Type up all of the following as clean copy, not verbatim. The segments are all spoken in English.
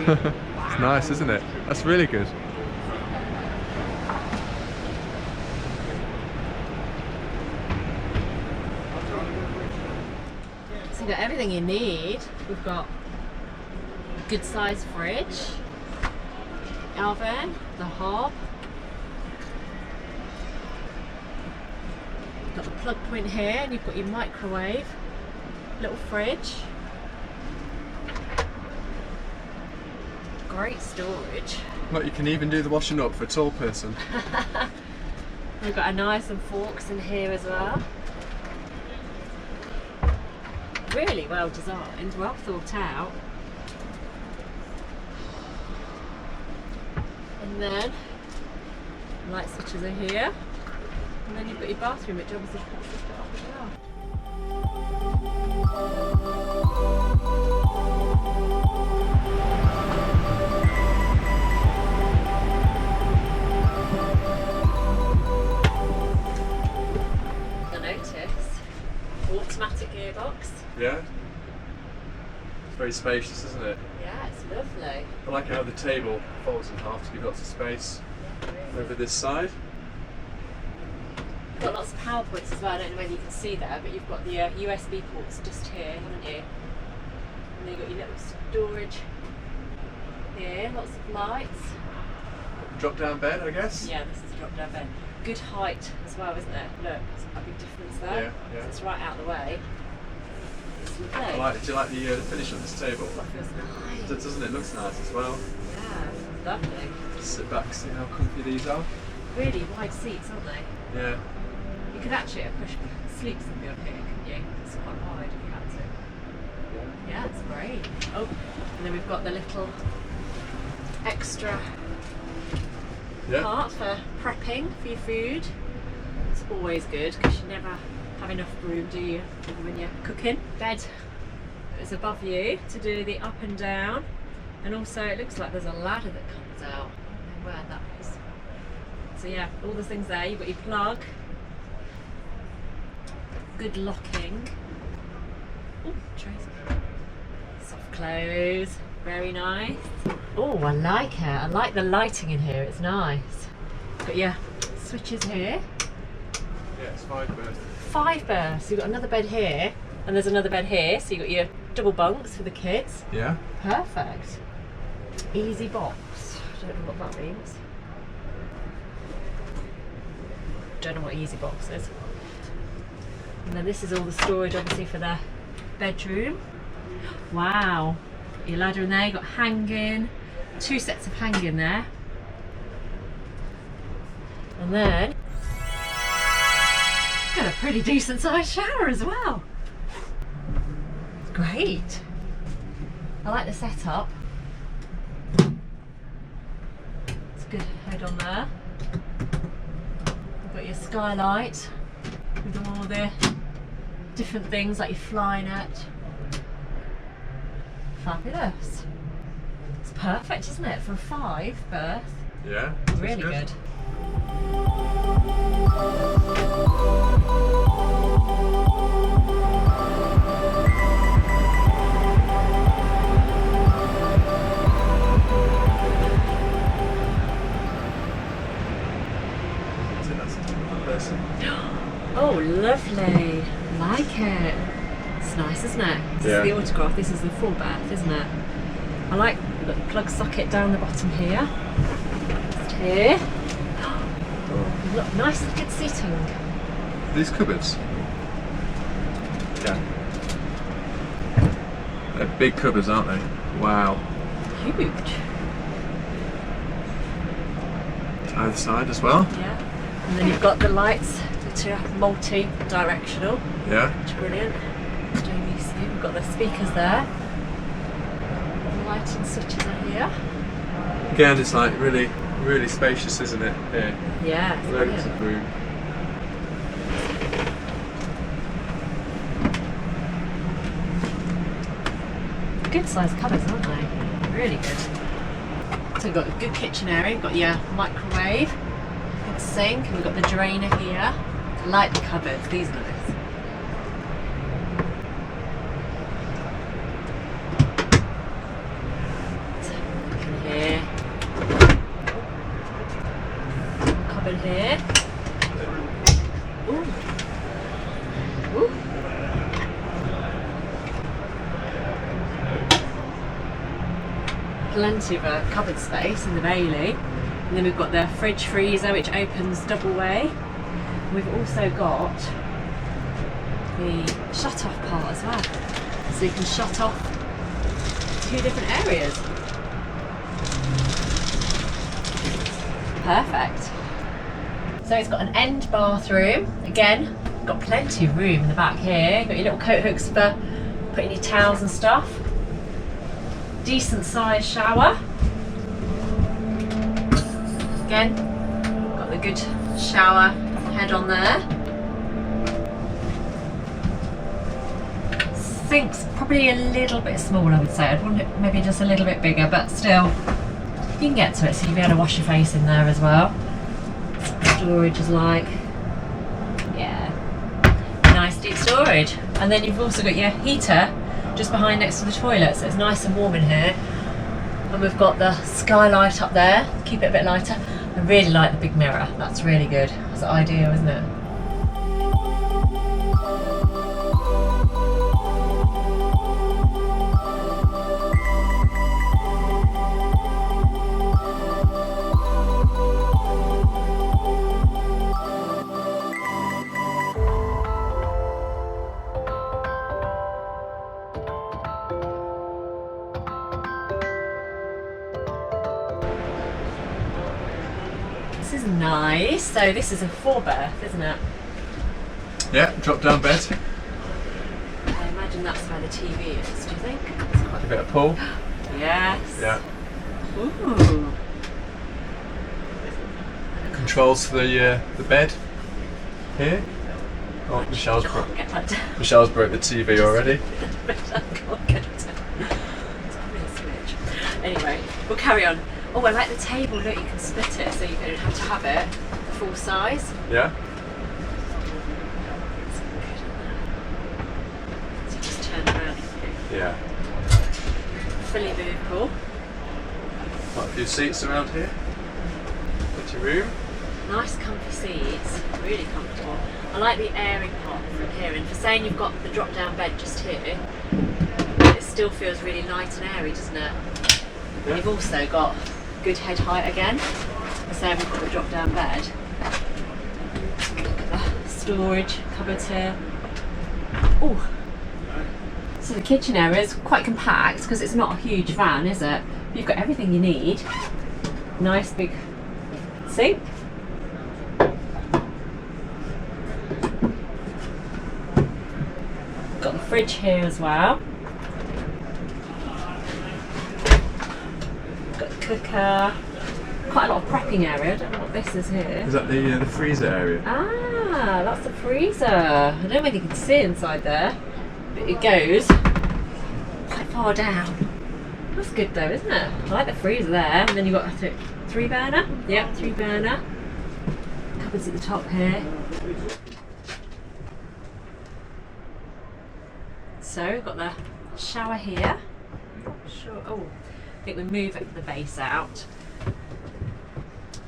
bedroom. It's nice, isn't it? That's really good. So you've got everything you need. We've got a good sized fridge, oven, the hob. You've got the plug point here, and you've got your microwave, little fridge. Great storage. Look, you can even do the washing up for a tall person. We've got a knives and forks in here as well. Really well designed, well thought out. And then light switches are here. And then you've got your bathroom, which obviously cuts this bit off as well. Automatic gearbox. Yeah. It's very spacious, isn't it? Yeah, it's lovely. I like how the table folds in half to give lots of space over this side. You've got lots of power points as well. I don't know whether you can see there, but you've got the USB ports just here, haven't you? And then you've got your little storage here, lots of lights. Drop down bed, I guess? Yeah, this is a drop down bed. Good height as well, isn't it? Look, there's a big difference there. Yeah, yeah. So it's right out of the way. It's lovely. Do you like the finish on this table? That feels nice. Doesn't it? Looks nice as well. Yeah, lovely. Just sit back, see how comfy these are. Really wide seats, aren't they? Yeah. You could actually push sleep something up here, couldn't you? It's quite wide if you had to. Yeah, it's great. Oh, and then we've got the little extra part for prepping for your food. It's always good because you never have enough room, do you, when you're cooking. Bed is above you to do the up and down, and also it looks like there's a ladder that comes out. I don't know where that is. So yeah, all the things there. You've got your plug, good locking. Oh, trays. Soft close, very nice. Oh, I like it. I like the lighting in here. It's nice. But yeah, switches here. Yeah, it's 5 berths. 5 berths. So you've got another bed here, and there's another bed here. So you've got your double bunks for the kids. Yeah. Perfect. Easy box. Don't know what that means. Don't know what easy box is. And then this is all the storage, obviously, for the bedroom. Wow. Your ladder in there. You've got hanging. 2 sets of hanging there. And then got a pretty decent sized shower as well. It's great. I like the setup. It's a good head on there. You've got your skylight with all the different things like your fly net. Fabulous. It's perfect, isn't it, for a 5 berth? Yeah. Really good. Oh, lovely. Like it. It's nice, isn't it? This is the autograph. This is the full berth, isn't it? I like the plug socket down the bottom here. Just here. Oh, look, nice, good seating. These cupboards? Yeah. They're big cupboards, aren't they? Wow. Huge. Either side as well? Yeah. And then you've got the lights, which are multi-directional. Yeah. Which is brilliant. We've got the speakers there. The lighting switches are here. Again, it's like really, really spacious, isn't it? Here. Yeah. Loads of room. Good sized cupboards, aren't they? Really good. So we've got a good kitchen area. We've got your microwave, good sink, and we've got the drainer here. I like the cupboards. These are nice. open here. Ooh. Ooh. Plenty of cupboard space in the Bailey. And then we've got the fridge freezer which opens double way. We've also got the shut off part as well. So you can shut off 2 different areas. Perfect. So it's got an end bathroom. Again, got plenty of room in the back here. Got your little coat hooks for putting your towels and stuff. Decent sized shower. Again, got the good shower head on there. Sink's probably a little bit small, I would say. I'd want it maybe just a little bit bigger, but still, you can get to it, so you'll be able to wash your face in there as well. Storage is like, yeah, nice deep storage. And then you've also got your heater just behind next to the toilet, so it's nice and warm in here. And we've got the skylight up there, keep it a bit lighter. I really like the big mirror, that's really good. It's ideal, isn't it? This is nice. So this is a 4-berth, isn't it? Yeah, drop down bed. I imagine that's where the TV is, do you think? A bit of pull. Yes. Yeah. Ooh. Controls for the bed here. Oh, Michelle's broke the TV already. Anyway, we'll carry on. Oh, I like the table. Look, you can split it, so you don't have to have it full size. Yeah. So you just turn around. Yeah. Fully movable. Quite a few seats around here. Plenty of room. Nice comfy seats, really comfortable. I like the airing part from here, and for saying you've got the drop down bed just here, it still feels really light and airy, doesn't it? Yeah. You've also got good head height again. I say we've got the drop down bed. Look at the storage cupboards here. Oh, so the kitchen area is quite compact because it's not a huge van, is it? You've got everything you need. Nice big sink. Got the fridge here as well. Got the cooker. Quite a lot of prepping area. I don't know what this is here. Is that the freezer area? Ah, that's the freezer. I don't know whether you can see inside there, but it goes quite far down. That's good though, isn't it? I like the freezer there. And then you've got, I think, 3-burner. Yep, 3-burner. Cupboards at the top here. So we've got the shower here. Not sure. Oh, I think we move the base out.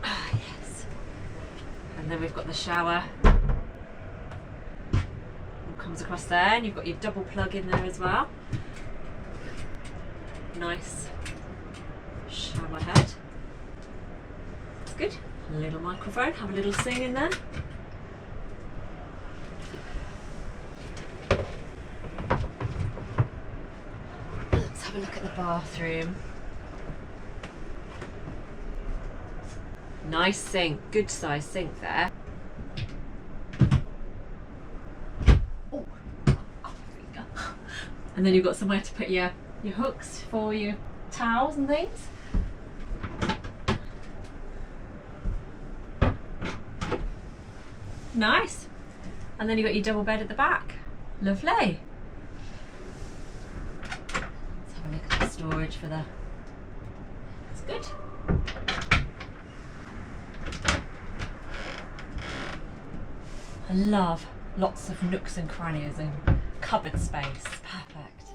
Ah, yes. And then we've got the shower. It comes across there, and you've got your double plug in there as well. Nice shower head. That's good. A little microphone. Have a little sing in there. Let's have a look at the bathroom. Nice sink, good size sink there. Oh, and then you've got somewhere to put your hooks for your towels and things. Nice. And then you've got your double bed at the back. Lovely. Let's have a look at the storage for the... That's good. I love lots of nooks and crannies and cupboard space. Perfect.